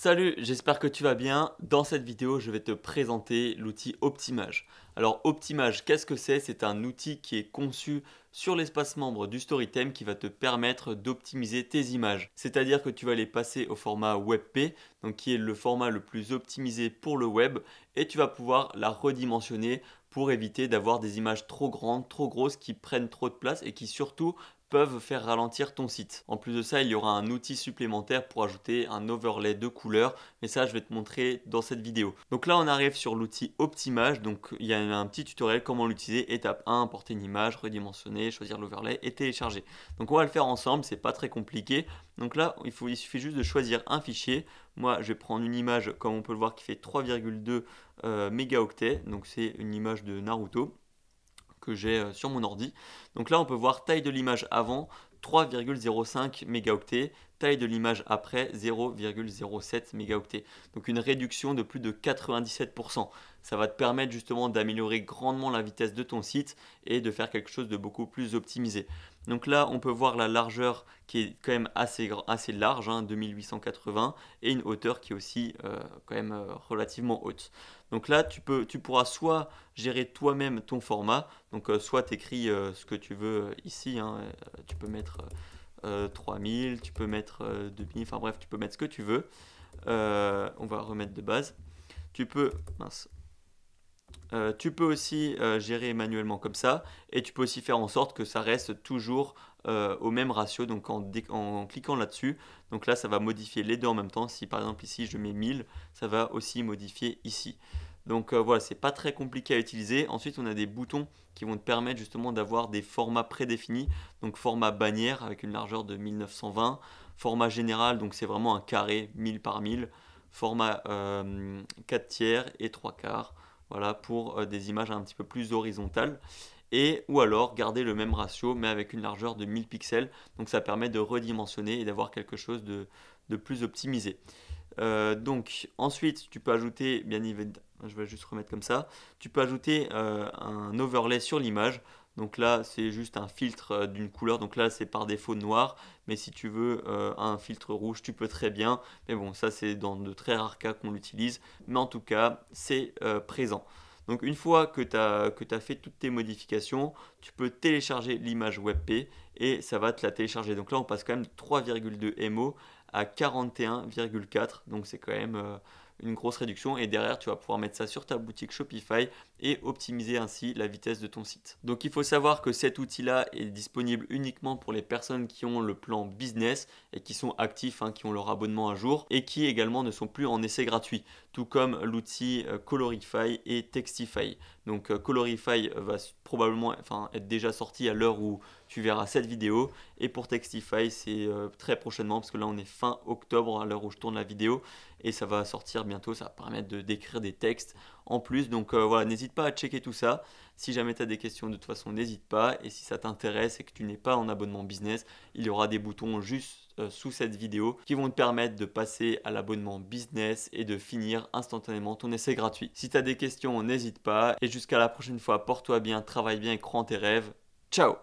Salut, j'espère que tu vas bien. Dans cette vidéo, je vais te présenter l'outil Optimage. Alors Optimage, qu'est-ce que c'est? C'est un outil qui est conçu sur l'espace membre du Storytime qui va te permettre d'optimiser tes images. C'est-à-dire que tu vas les passer au format WebP, donc qui est le format le plus optimisé pour le web, et tu vas pouvoir la redimensionner pour éviter d'avoir des images trop grandes, trop grosses, qui prennent trop de place et qui surtout peuvent faire ralentir ton site. En plus de ça, il y aura un outil supplémentaire pour ajouter un overlay de couleurs, mais ça je vais te montrer dans cette vidéo. Donc là on arrive sur l'outil Optimage, donc il y a un petit tutoriel comment l'utiliser. Étape 1, importer une image, redimensionner, choisir l'overlay et télécharger. Donc on va le faire ensemble, c'est pas très compliqué. Donc là il suffit juste de choisir un fichier. Moi je vais prendre une image comme on peut le voir qui fait 3,2 mégaoctets, donc c'est une image de Naruto que j'ai sur mon ordi. Donc là, on peut voir taille de l'image avant 3,05 mégaoctets, taille de l'image après 0,07 mégaoctets. Donc une réduction de plus de 97%. Ça va te permettre justement d'améliorer grandement la vitesse de ton site et de faire quelque chose de beaucoup plus optimisé. Donc là, on peut voir la largeur qui est quand même assez large, 2880, et une hauteur qui est aussi quand même relativement haute. Donc là, tu pourras soit gérer toi-même ton format, donc soit tu écris ce que tu veux ici, tu peux mettre 3000, tu peux mettre 2000, enfin bref, tu peux mettre ce que tu veux. On va remettre de base. Tu peux, mince, tu peux aussi gérer manuellement comme ça, et tu peux aussi faire en sorte que ça reste toujours au même ratio, donc en cliquant là-dessus. Donc là ça va modifier les deux en même temps. Si par exemple ici je mets 1000, ça va aussi modifier ici. Donc voilà, c'est pas très compliqué à utiliser. Ensuite on a des boutons qui vont te permettre justement d'avoir des formats prédéfinis. Donc format bannière avec une largeur de 1920, format général, donc c'est vraiment un carré 1000 par 1000, format 4 tiers et 3 quarts. Voilà, pour des images un petit peu plus horizontales. Et ou alors garder le même ratio mais avec une largeur de 1000 pixels. Donc ça permet de redimensionner et d'avoir quelque chose de plus optimisé. Donc ensuite tu peux ajouter, bien évidemment, je vais juste remettre comme ça, tu peux ajouter un overlay sur l'image. Donc là c'est juste un filtre d'une couleur, donc là c'est par défaut noir, mais si tu veux un filtre rouge tu peux très bien, mais bon ça c'est dans de très rares cas qu'on l'utilise, mais en tout cas c'est présent. Donc une fois que tu as fait toutes tes modifications, tu peux télécharger l'image WebP et ça va te la télécharger. Donc là on passe quand même de 3,2 MO à 41,4, donc c'est quand même une grosse réduction, et derrière tu vas pouvoir mettre ça sur ta boutique Shopify et optimiser ainsi la vitesse de ton site. Donc il faut savoir que cet outil là est disponible uniquement pour les personnes qui ont le plan business et qui sont actifs, qui ont leur abonnement à jour et qui également ne sont plus en essai gratuit, tout comme l'outil Colorify et Textify. Donc Colorify va probablement être déjà sorti à l'heure où tu verras cette vidéo, et pour Textify c'est très prochainement parce que là on est fin octobre à l'heure où je tourne la vidéo et ça va sortir bientôt. Ça va permettre d'écrire des textes en plus, donc voilà, n'hésite pas à checker tout ça. Si jamais tu as des questions, de toute façon n'hésite pas, et si ça t'intéresse et que tu n'es pas en abonnement business, il y aura des boutons juste sous cette vidéo qui vont te permettre de passer à l'abonnement business et de finir instantanément ton essai gratuit. Si tu as des questions, n'hésite pas, et jusqu'à la prochaine fois, porte-toi bien, travaille bien et crois en tes rêves. Ciao!